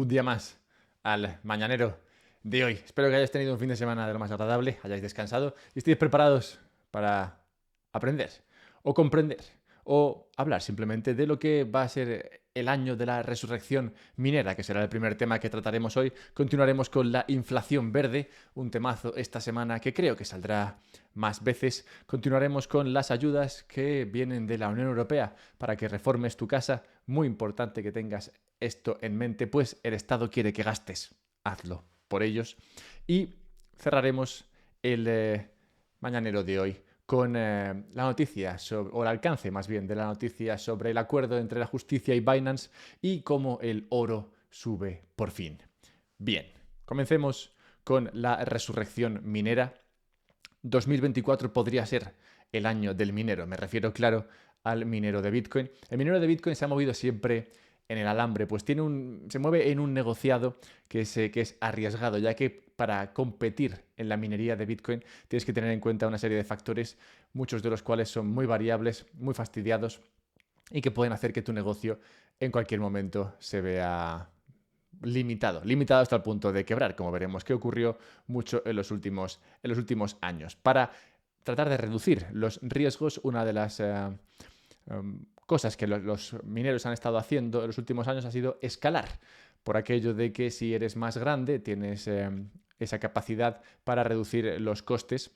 un día más al mañanero de hoy. Espero que hayáis tenido un fin de semana de lo más agradable, hayáis descansado y estéis preparados para aprender o comprender o hablar simplemente de lo que va a ser el año de la resurrección minera, que será el primer tema que trataremos hoy. Continuaremos con la inflación verde, un temazo esta semana que creo que saldrá más veces. Continuaremos con las ayudas que vienen de la Unión Europea para que reformes tu casa. Muy importante que tengas esto en mente, pues el Estado quiere que gastes. Hazlo por ellos. Y cerraremos el mañanero de hoy con la noticia, o el alcance más bien de la noticia sobre el acuerdo entre la justicia y Binance y cómo el oro sube por fin. Bien, comencemos con la resurrección minera. 2024 podría ser el año del minero, me refiero claro al minero de Bitcoin. El minero de Bitcoin se ha movido siempre en el alambre, pues se mueve en un negociado que es arriesgado, ya que para competir en la minería de Bitcoin tienes que tener en cuenta una serie de factores, muchos de los cuales son muy variables, muy fastidiados y que pueden hacer que tu negocio en cualquier momento se vea limitado hasta el punto de quebrar, como veremos que ocurrió mucho en los últimos años. Para tratar de reducir los riesgos, una de las cosas que los mineros han estado haciendo en los últimos años ha sido escalar, por aquello de que si eres más grande tienes esa capacidad para reducir los costes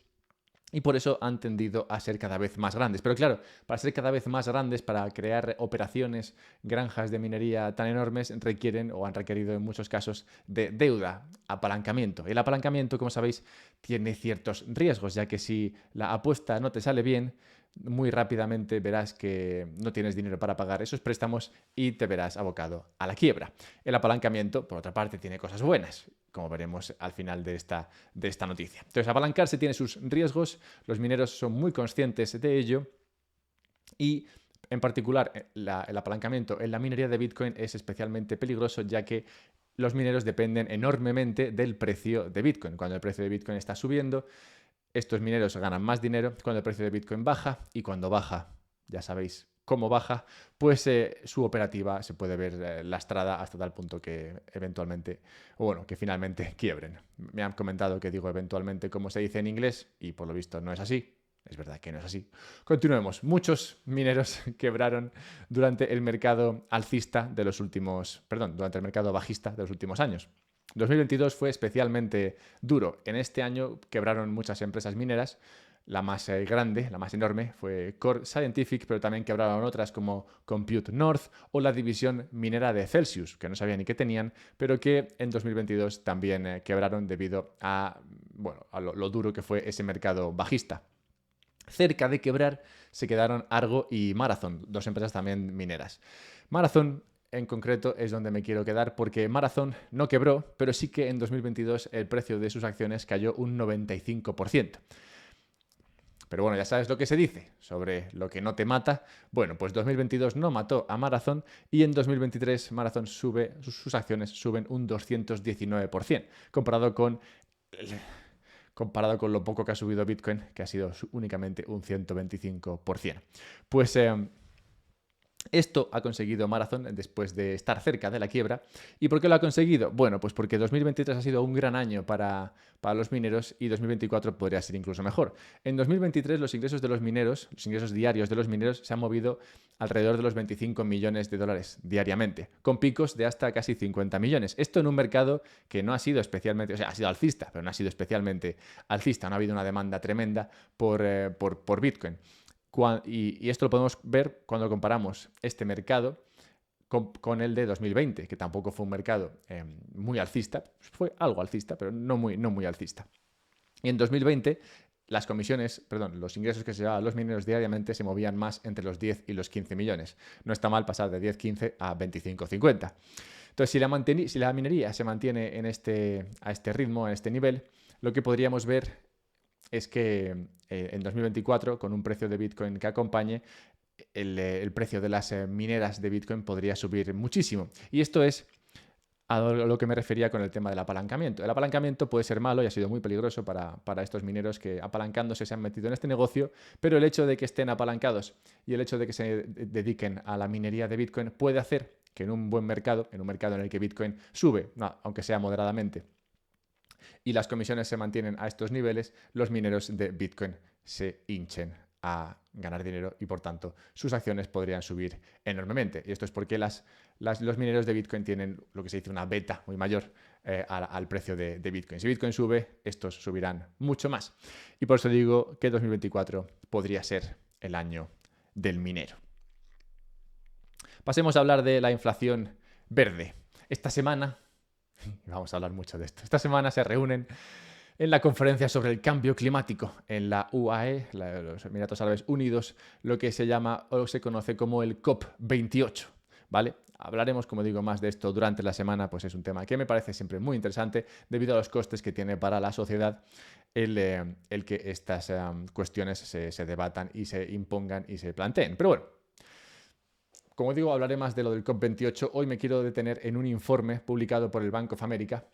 y por eso han tendido a ser cada vez más grandes. Pero claro, para ser cada vez más grandes, para crear operaciones, granjas de minería tan enormes, requieren o han requerido en muchos casos de deuda, apalancamiento. El apalancamiento, como sabéis, tiene ciertos riesgos, ya que si la apuesta no te sale bien, muy rápidamente verás que no tienes dinero para pagar esos préstamos y te verás abocado a la quiebra. El apalancamiento, por otra parte, tiene cosas buenas, como veremos al final de esta noticia. Entonces, apalancarse tiene sus riesgos, los mineros son muy conscientes de ello y en particular el apalancamiento en la minería de Bitcoin es especialmente peligroso, ya que los mineros dependen enormemente del precio de Bitcoin. Cuando el precio de Bitcoin está subiendo, estos mineros ganan más dinero cuando el precio de Bitcoin baja y cuando baja, ya sabéis cómo baja, pues su operativa se puede ver lastrada hasta tal punto que eventualmente, o bueno, que finalmente quiebren. Me han comentado que digo eventualmente como se dice en inglés y por lo visto no es así. Es verdad que no es así. Continuemos. Muchos mineros quebraron durante el mercado alcista de los últimos, perdón, durante el mercado bajista de los últimos años. 2022 fue especialmente duro. En este año quebraron muchas empresas mineras. La más grande, la más enorme, fue Core Scientific, pero también quebraron otras como Compute North o la división minera de Celsius, que no sabía ni qué tenían, pero que en 2022 también quebraron debido a, bueno, a lo duro que fue ese mercado bajista. Cerca de quebrar se quedaron Argo y Marathon, dos empresas también mineras. Marathon en concreto es donde me quiero quedar porque Marathon no quebró, pero sí que en 2022 el precio de sus acciones cayó un 95%. Pero bueno, ya sabes lo que se dice sobre lo que no te mata. Bueno, pues 2022 no mató a Marathon y en 2023 Marathon sus acciones suben un 219%, comparado con lo poco que ha subido Bitcoin, que ha sido únicamente un 125%. Pues esto ha conseguido Marathon después de estar cerca de la quiebra. ¿Y por qué lo ha conseguido? Bueno, pues porque 2023 ha sido un gran año para los mineros y 2024 podría ser incluso mejor. En 2023 los ingresos de los mineros, los ingresos diarios de los mineros se han movido alrededor de los 25 millones de dólares diariamente, con picos de hasta casi 50 millones. Esto en un mercado que no ha sido especialmente, o sea, ha sido alcista, pero no ha sido especialmente alcista. No ha habido una demanda tremenda por Bitcoin. Y esto lo podemos ver cuando comparamos este mercado con el de 2020, que tampoco fue un mercado muy alcista, fue algo alcista, pero no muy alcista. Y en 2020 los ingresos que se llevaban los mineros diariamente se movían más entre los 10 y los 15 millones. No está mal pasar de 10-15 a 25-50. Entonces, si la minería se mantiene a este ritmo, a este nivel, lo que podríamos ver es que en 2024, con un precio de Bitcoin que acompañe, el precio de las mineras de Bitcoin podría subir muchísimo. Y esto es a lo que me refería con el tema del apalancamiento. El apalancamiento puede ser malo y ha sido muy peligroso para estos mineros que apalancándose se han metido en este negocio, pero el hecho de que estén apalancados y el hecho de que se dediquen a la minería de Bitcoin puede hacer que en un buen mercado, en un mercado en el que Bitcoin sube, aunque sea moderadamente, y las comisiones se mantienen a estos niveles, los mineros de Bitcoin se hinchen a ganar dinero y por tanto sus acciones podrían subir enormemente. Y esto es porque los mineros de Bitcoin tienen lo que se dice una beta muy mayor al precio de Bitcoin. Si Bitcoin sube, estos subirán mucho más. Y por eso digo que 2024 podría ser el año del minero. Pasemos a hablar de la inflación verde. Esta semana, vamos a hablar mucho de esto, esta semana se reúnen en la conferencia sobre el cambio climático en la UAE, los Emiratos Árabes Unidos, lo que se llama o se conoce como el COP28, ¿vale? Hablaremos, como digo, más de esto durante la semana, pues es un tema que me parece siempre muy interesante debido a los costes que tiene para la sociedad el que estas cuestiones se debatan y se impongan y se planteen. Pero bueno, como digo, hablaré más de lo del COP28. Hoy me quiero detener en un informe publicado por el Bank of America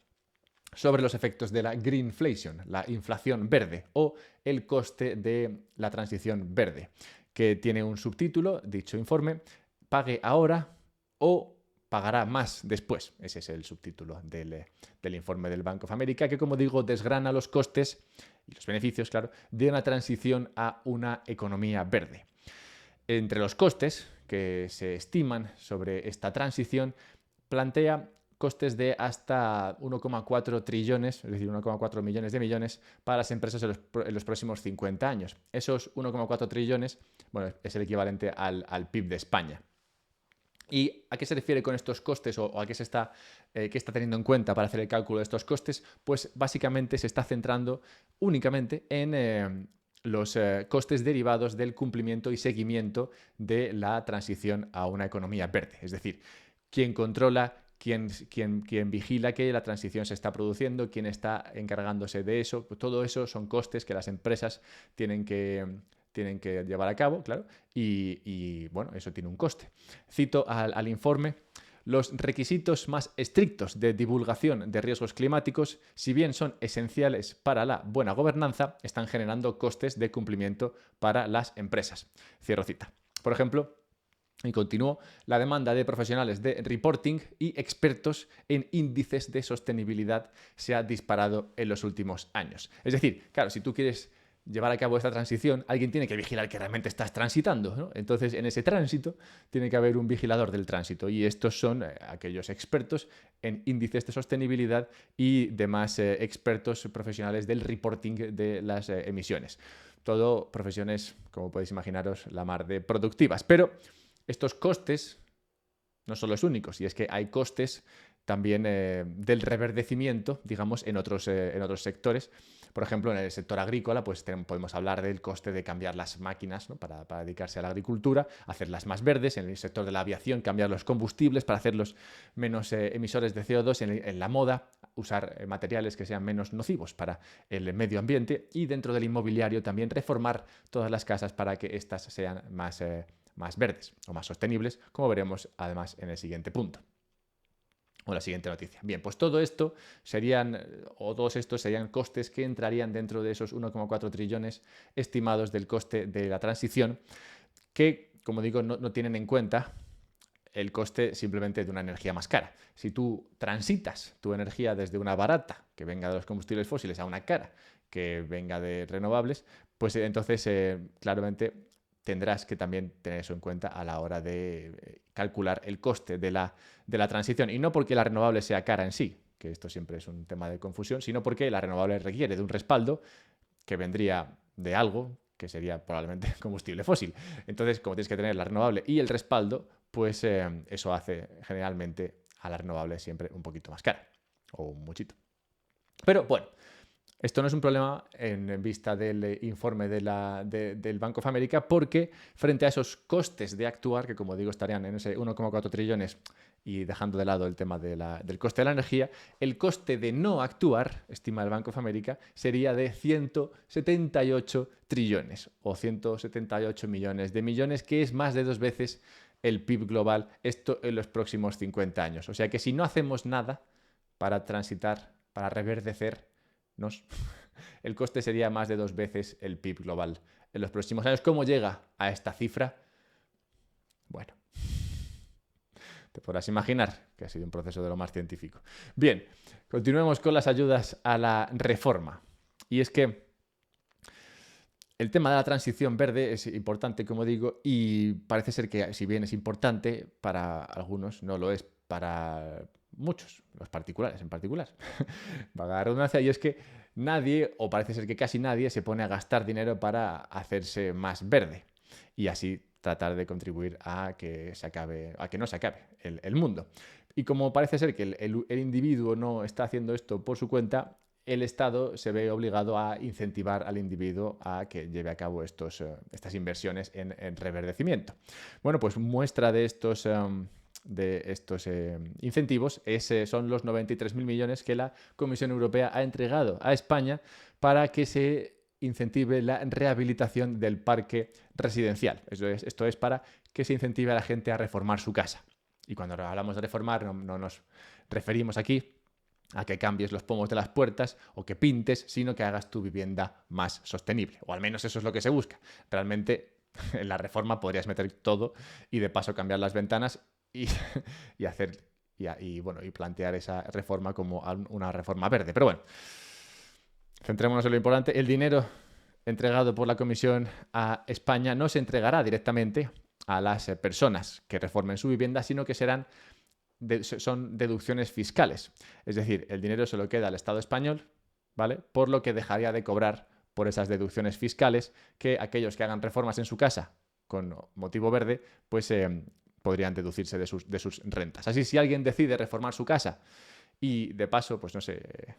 sobre los efectos de la greenflation, la inflación verde o el coste de la transición verde, que tiene un subtítulo, dicho informe, pague ahora o pagará más después. Ese es el subtítulo del informe del Bank of America, que como digo, desgrana los costes y los beneficios, claro, de una transición a una economía verde. Entre los costes que se estiman sobre esta transición, plantea costes de hasta 1,4 trillones, es decir, 1,4 millones de millones para las empresas en los próximos 50 años. Esos 1,4 trillones, bueno, es el equivalente al PIB de España. ¿Y a qué se refiere con estos costes o a qué está teniendo en cuenta para hacer el cálculo de estos costes? Pues básicamente se está centrando únicamente en los costes derivados del cumplimiento y seguimiento de la transición a una economía verde. Es decir, quién controla, quién vigila que la transición se está produciendo, quién está encargándose de eso. Todo eso son costes que las empresas tienen que llevar a cabo, claro, y bueno, eso tiene un coste. Cito al informe: los requisitos más estrictos de divulgación de riesgos climáticos, si bien son esenciales para la buena gobernanza, están generando costes de cumplimiento para las empresas. Cierro cita. Por ejemplo, y continúo, la demanda de profesionales de reporting y expertos en índices de sostenibilidad se ha disparado en los últimos años. Es decir, claro, si tú quieres llevar a cabo esta transición, alguien tiene que vigilar que realmente estás transitando, ¿no? Entonces, en ese tránsito tiene que haber un vigilador del tránsito y estos son aquellos expertos en índices de sostenibilidad y demás expertos profesionales del reporting de las emisiones. Todo profesiones, como podéis imaginaros, la mar de productivas. Pero estos costes no son los únicos, y es que hay costes también del reverdecimiento, digamos, en otros sectores. Por ejemplo, en el sector agrícola, pues podemos hablar del coste de cambiar las máquinas, ¿no? para dedicarse a la agricultura, hacerlas más verdes. En el sector de la aviación, cambiar los combustibles para hacerlos menos emisores de CO2. En la moda, usar materiales que sean menos nocivos para el medio ambiente. Y dentro del inmobiliario también reformar todas las casas para que éstas sean más verdes o más sostenibles, como veremos además en el siguiente punto. O la siguiente noticia. Bien, pues todos estos serían costes que entrarían dentro de esos 1,4 trillones estimados del coste de la transición, que, como digo, no tienen en cuenta el coste simplemente de una energía más cara. Si tú transitas tu energía desde una barata, que venga de los combustibles fósiles, a una cara, que venga de renovables, pues entonces claramente tendrás que también tener eso en cuenta a la hora de calcular el coste de la transición. Y no porque la renovable sea cara en sí, que esto siempre es un tema de confusión, sino porque la renovable requiere de un respaldo que vendría de algo que sería probablemente combustible fósil. Entonces, como tienes que tener la renovable y el respaldo, pues eso hace generalmente a la renovable siempre un poquito más cara, o un muchito. Pero bueno, esto no es un problema en vista del informe del Bank of America, porque frente a esos costes de actuar, que como digo estarían en ese 1,4 trillones y dejando de lado el tema del coste de la energía, el coste de no actuar, estima el Bank of America, sería de 178 trillones o 178 millones de millones, que es más de 2 veces el PIB global, esto en los próximos 50 años. O sea que si no hacemos nada para transitar, para reverdecer, el coste sería más de 2 veces el PIB global en los próximos años. ¿Cómo llega a esta cifra? Bueno, Te podrás imaginar que ha sido un proceso de lo más científico. Bien, continuemos con las ayudas a la reforma. Y es que el tema de la transición verde es importante, como digo, y parece ser que si bien es importante para algunos, no lo es para muchos, los particulares en particular. Vaga la redundancia, y es que nadie, o parece ser que casi nadie, se pone a gastar dinero para hacerse más verde y así tratar de contribuir a que se acabe, a que no se acabe el mundo. Y como parece ser que el individuo no está haciendo esto por su cuenta, el Estado se ve obligado a incentivar al individuo a que lleve a cabo estas inversiones en reverdecimiento. Bueno, pues muestra de estos incentivos son los 93.000 millones que la Comisión Europea ha entregado a España para que se incentive la rehabilitación del parque residencial. Esto es para que se incentive a la gente a reformar su casa. Y cuando hablamos de reformar no nos referimos aquí a que cambies los pomos de las puertas o que pintes, sino que hagas tu vivienda más sostenible. O al menos eso es lo que se busca. Realmente en la reforma podrías meter todo y de paso cambiar las ventanas y plantear esa reforma como una reforma verde. Pero bueno, centrémonos en lo importante. El dinero entregado por la Comisión a España no se entregará directamente a las personas que reformen su vivienda, sino que son deducciones fiscales. Es decir, el dinero se lo queda al Estado español, ¿vale? Por lo que dejaría de cobrar por esas deducciones fiscales que aquellos que hagan reformas en su casa con motivo verde, pues podrían deducirse de sus rentas. Así, si alguien decide reformar su casa y de paso, pues no sé,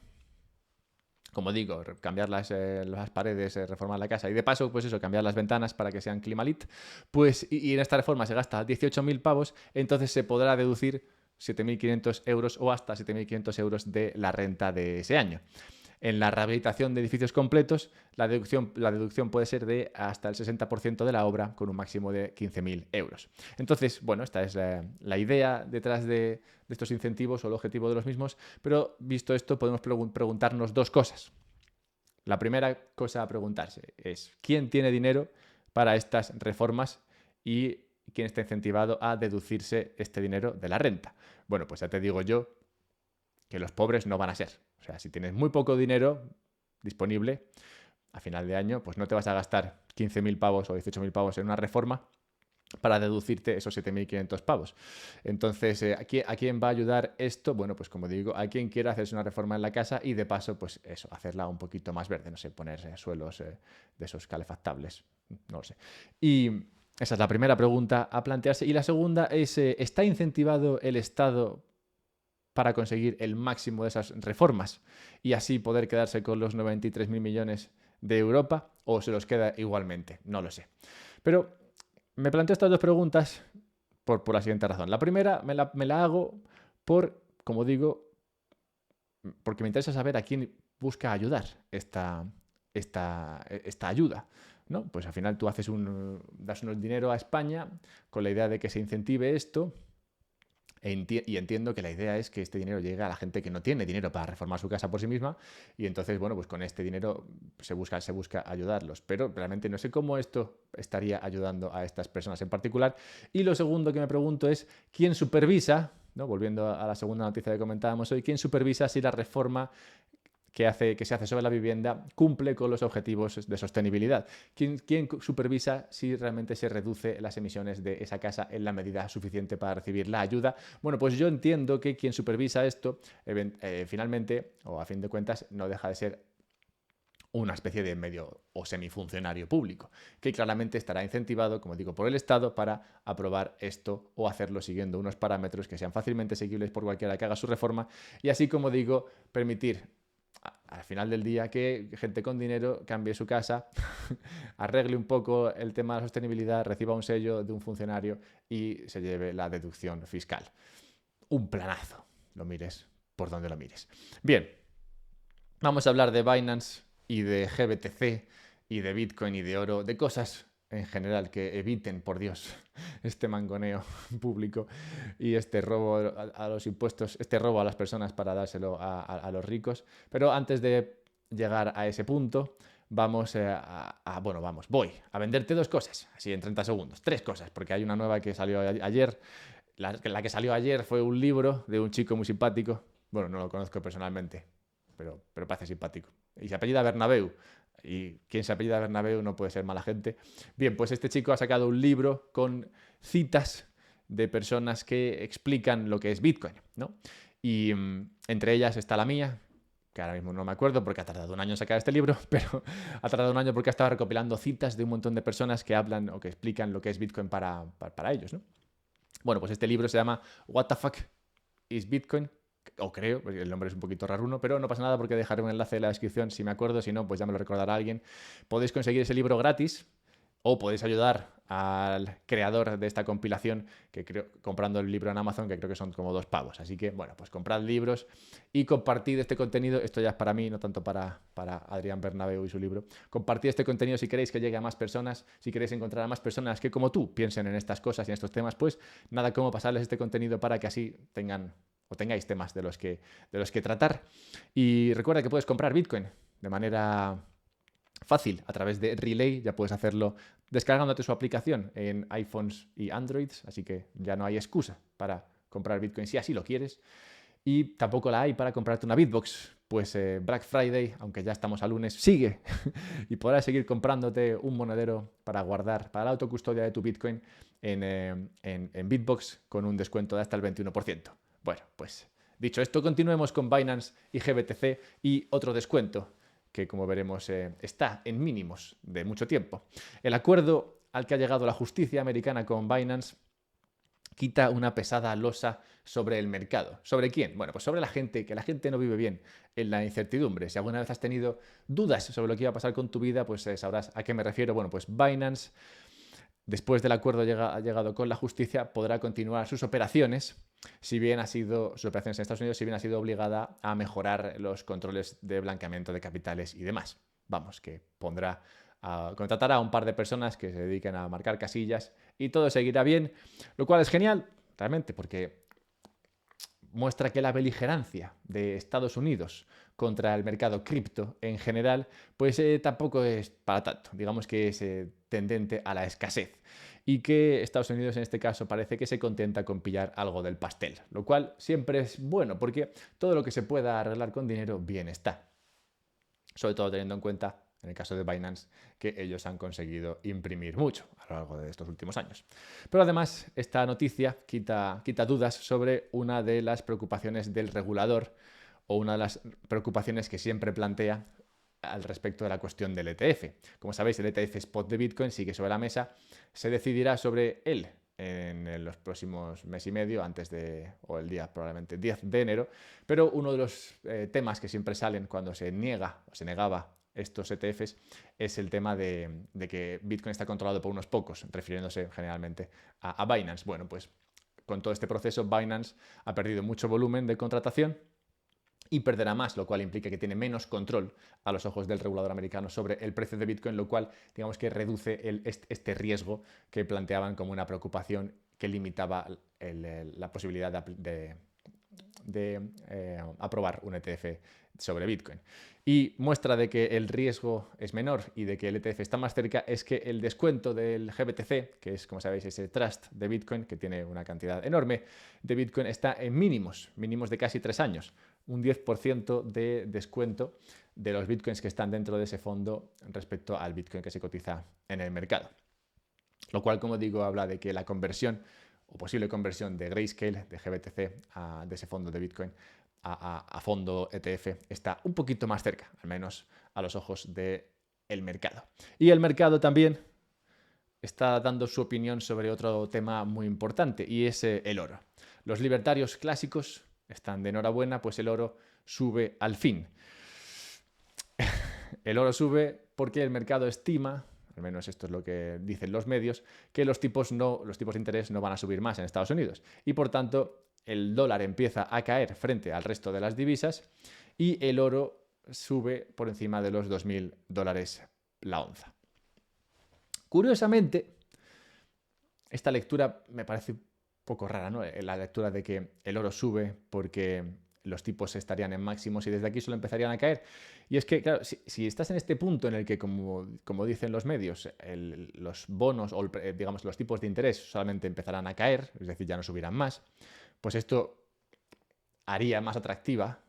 como digo, cambiar las paredes, reformar la casa y de paso, pues eso, cambiar las ventanas para que sean Climalit, pues y en esta reforma se gasta 18.000 pavos, entonces se podrá deducir 7.500 euros o hasta 7.500 euros de la renta de ese año. En la rehabilitación de edificios completos, la deducción puede ser de hasta el 60% de la obra con un máximo de 15.000 euros. Entonces, bueno, esta es la idea detrás de estos incentivos o el objetivo de los mismos, pero visto esto podemos preguntarnos dos cosas. La primera cosa a preguntarse es ¿quién tiene dinero para estas reformas y quién está incentivado a deducirse este dinero de la renta? Bueno, pues ya te digo yo que los pobres no van a ser. O sea, si tienes muy poco dinero disponible a final de año, pues no te vas a gastar 15.000 pavos o 18.000 pavos en una reforma para deducirte esos 7.500 pavos. Entonces, ¿a quién va a ayudar esto? Bueno, pues como digo, a quien quiera hacerse una reforma en la casa y de paso, pues eso, hacerla un poquito más verde, no sé, poner suelos de esos calefactables, no lo sé. Y esa es la primera pregunta a plantearse. Y la segunda es, ¿está incentivado el Estado para conseguir el máximo de esas reformas y así poder quedarse con los 93.000 millones de Europa o se los queda igualmente? No lo sé. Pero me planteo estas dos preguntas por la siguiente razón. La primera me la hago como digo, porque me interesa saber a quién busca ayudar esta ayuda, ¿no? Pues al final tú das unos dinero a España con la idea de que se incentive esto. Y entiendo que la idea es que este dinero llegue a la gente que no tiene dinero para reformar su casa por sí misma y entonces, bueno, pues con este dinero se busca ayudarlos. Pero realmente no sé cómo esto estaría ayudando a estas personas en particular. Y lo segundo que me pregunto es, ¿quién supervisa, ¿no? Volviendo a la segunda noticia que comentábamos hoy, quién supervisa si la reforma que se hace sobre la vivienda cumple con los objetivos de sostenibilidad? ¿Quién supervisa si realmente se reduce las emisiones de esa casa en la medida suficiente para recibir la ayuda? Bueno, pues yo entiendo que quien supervisa esto, finalmente, o a fin de cuentas, no deja de ser una especie de medio o semifuncionario público, que claramente estará incentivado, como digo, por el Estado para aprobar esto o hacerlo siguiendo unos parámetros que sean fácilmente seguibles por cualquiera que haga su reforma y así, como digo, permitir al final del día que gente con dinero cambie su casa, arregle un poco el tema de la sostenibilidad, reciba un sello de un funcionario y se lleve la deducción fiscal. Un planazo, lo mires por donde lo mires. Bien, vamos a hablar de Binance y de GBTC y de Bitcoin y de oro, de cosas en general que eviten, por Dios, este mangoneo público y este robo a los impuestos, este robo a las personas para dárselo a los ricos. Pero antes de llegar a ese punto, voy a venderte dos cosas, así en 30 segundos, tres cosas, porque hay una nueva que salió ayer La que salió ayer fue un libro de un chico muy simpático. Bueno, no lo conozco personalmente, pero parece simpático. Y se apellida Bernabéu. Y quien se apellida Bernabéu no puede ser mala gente. Bien, pues este chico ha sacado un libro con citas de personas que explican lo que es Bitcoin, ¿no? Y entre ellas está la mía, que ahora mismo no me acuerdo porque ha tardado un año en sacar este libro, pero ha tardado un año porque ha estado recopilando citas de un montón de personas que hablan o que explican lo que es Bitcoin para ellos, ¿no? Bueno, pues este libro se llama What the fuck is Bitcoin? O creo, porque el nombre es un poquito raruno, pero no pasa nada porque dejaré un enlace en la descripción si me acuerdo, si no, pues ya me lo recordará alguien. Podéis conseguir ese libro gratis o podéis ayudar al creador de esta compilación que creo, comprando el libro en Amazon, que creo que son como 2 pavos. Así que, bueno, pues comprad libros y compartid este contenido. Esto ya es para mí, no tanto para Adrián Bernabéu y su libro. Compartid este contenido si queréis que llegue a más personas, si queréis encontrar a más personas que como tú piensen en estas cosas y en estos temas, pues nada como pasarles este contenido para que así tengáis temas de los que tratar. Y recuerda que puedes comprar Bitcoin de manera fácil a través de Relay. Ya puedes hacerlo descargándote su aplicación en iPhones y Androids, así que ya no hay excusa para comprar Bitcoin si así lo quieres. Y tampoco la hay para comprarte una Bitbox, pues Black Friday, aunque ya estamos a lunes, sigue y podrás seguir comprándote un monedero para guardar, para la autocustodia de tu Bitcoin en Bitbox con un descuento de hasta el 21%. Bueno, pues dicho esto, continuemos con Binance y GBTC y otro descuento que, como veremos, está en mínimos de mucho tiempo. El acuerdo al que ha llegado la justicia americana con Binance quita una pesada losa sobre el mercado. ¿Sobre quién? Bueno, pues sobre la gente, que la gente no vive bien en la incertidumbre. Si alguna vez has tenido dudas sobre lo que iba a pasar con tu vida, pues sabrás a qué me refiero. Bueno, pues Binance, después del acuerdo llegado con la justicia, podrá continuar sus operaciones, si bien ha sido, sus operaciones en Estados Unidos, si bien ha sido obligada a mejorar los controles de blanqueamiento de capitales y demás. Vamos, que contratará a un par de personas que se dediquen a marcar casillas y todo seguirá bien, lo cual es genial, realmente, porque muestra que la beligerancia de Estados Unidos contra el mercado cripto en general, pues tampoco es para tanto. Digamos que es tendente a la escasez. Y que Estados Unidos en este caso parece que se contenta con pillar algo del pastel. Lo cual siempre es bueno, porque todo lo que se pueda arreglar con dinero, bien está. Sobre todo teniendo en cuenta, en el caso de Binance, que ellos han conseguido imprimir mucho a lo largo de estos últimos años. Pero además, esta noticia quita dudas sobre una de las preocupaciones del regulador o una de las preocupaciones que siempre plantea al respecto de la cuestión del ETF. Como sabéis, el ETF Spot de Bitcoin sigue sobre la mesa. Se decidirá sobre él en los próximos mes y medio, o el día probablemente 10 de enero, pero uno de los temas que siempre salen cuando se niega o se negaba estos ETFs es el tema de que Bitcoin está controlado por unos pocos, refiriéndose generalmente a Binance. Bueno, pues con todo este proceso Binance ha perdido mucho volumen de contratación y perderá más, lo cual implica que tiene menos control a los ojos del regulador americano sobre el precio de Bitcoin, lo cual digamos que reduce este riesgo que planteaban como una preocupación que limitaba la posibilidad de aprobar un ETF sobre Bitcoin. Y muestra de que el riesgo es menor y de que el ETF está más cerca es que el descuento del GBTC, que es, como sabéis, ese trust de Bitcoin, que tiene una cantidad enorme de Bitcoin, está en mínimos de casi 3 años. Un 10% de descuento de los Bitcoins que están dentro de ese fondo respecto al Bitcoin que se cotiza en el mercado. Lo cual, como digo, habla de que la conversión o posible conversión de Grayscale, de GBTC, de ese fondo de Bitcoin, a fondo ETF, está un poquito más cerca, al menos a los ojos del mercado. Y el mercado también está dando su opinión sobre otro tema muy importante, y es el oro. Los libertarios clásicos están de enhorabuena, pues el oro sube al fin. El oro sube porque el mercado estima, al menos esto es lo que dicen los medios, que los tipos de interés no van a subir más en Estados Unidos. Y por tanto, el dólar empieza a caer frente al resto de las divisas y el oro sube por encima de los $2.000 la onza. Curiosamente, esta lectura me parece un poco rara, ¿no? La lectura de que el oro sube porque los tipos estarían en máximos y desde aquí solo empezarían a caer. Y es que, claro, si estás en este punto en el que, como dicen los medios, los bonos o, digamos, los tipos de interés solamente empezarán a caer, es decir, ya no subirán más, pues esto haría más atractiva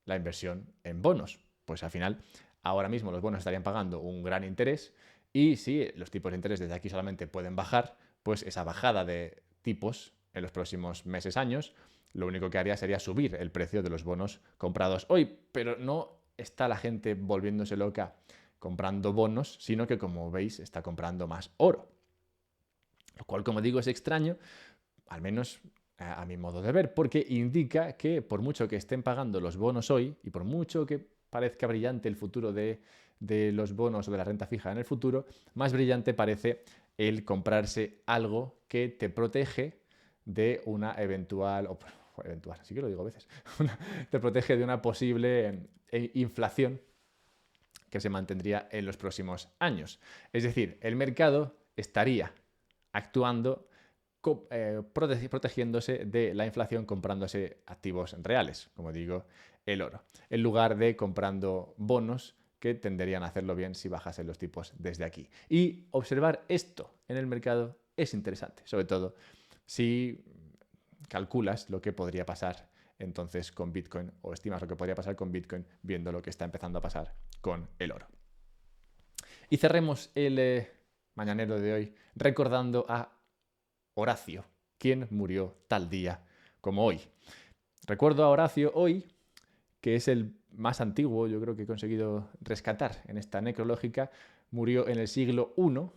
la inversión en bonos. Pues al final, ahora mismo los bonos estarían pagando un gran interés y si los tipos de interés desde aquí solamente pueden bajar, pues esa bajada de tipos en los próximos meses, años, lo único que haría sería subir el precio de los bonos comprados hoy. Pero no está la gente volviéndose loca comprando bonos, sino que, como veis, está comprando más oro. Lo cual, como digo, es extraño, al menos a mi modo de ver, porque indica que por mucho que estén pagando los bonos hoy y por mucho que parezca brillante el futuro de los bonos o de la renta fija en el futuro, más brillante parece el comprarse algo que te protege de una eventual, sí que lo digo a veces, te protege de una posible inflación que se mantendría en los próximos años. Es decir, el mercado estaría actuando protegiéndose de la inflación comprándose activos reales, como digo, el oro, en lugar de comprando bonos que tenderían a hacerlo bien si bajasen los tipos desde aquí. Y observar esto en el mercado es interesante, sobre todo si calculas lo que podría pasar entonces con Bitcoin o estimas lo que podría pasar con Bitcoin viendo lo que está empezando a pasar con el oro. Y cerremos el mañanero de hoy recordando a Horacio, quien murió tal día como hoy. Recuerdo a Horacio hoy, que es el más antiguo, yo creo que he conseguido rescatar en esta necrológica. Murió en el siglo I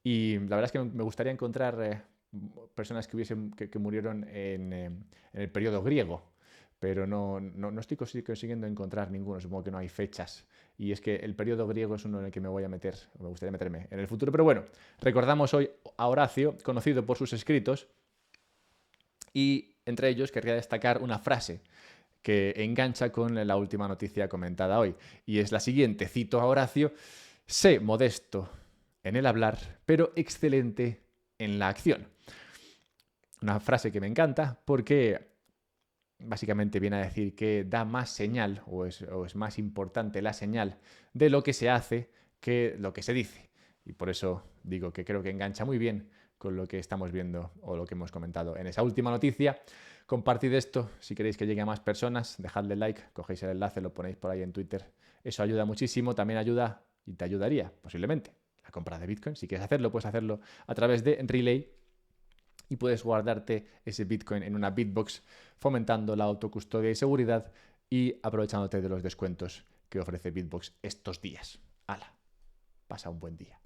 y la verdad es que me gustaría encontrar personas que murieron en el periodo griego, pero no estoy consiguiendo encontrar ninguno, supongo que no hay fechas. Y es que el periodo griego es uno en el que me gustaría meterme en el futuro. Pero bueno, recordamos hoy a Horacio, conocido por sus escritos, y entre ellos querría destacar una frase que engancha con la última noticia comentada hoy. Y es la siguiente, cito a Horacio: sé modesto en el hablar, pero excelente en la acción. Una frase que me encanta porque básicamente viene a decir que da más señal o es más importante la señal de lo que se hace que lo que se dice. Y por eso digo que creo que engancha muy bien con lo que estamos viendo o lo que hemos comentado en esa última noticia. Compartid esto si queréis que llegue a más personas, dejadle like, cogéis el enlace, lo ponéis por ahí en Twitter. Eso ayuda muchísimo, también ayuda y te ayudaría posiblemente la compra de Bitcoin. Si quieres hacerlo, puedes hacerlo a través de Relay y puedes guardarte ese Bitcoin en una Bitbox, fomentando la autocustodia y seguridad y aprovechándote de los descuentos que ofrece Bitbox estos días. ¡Hala! Pasa un buen día.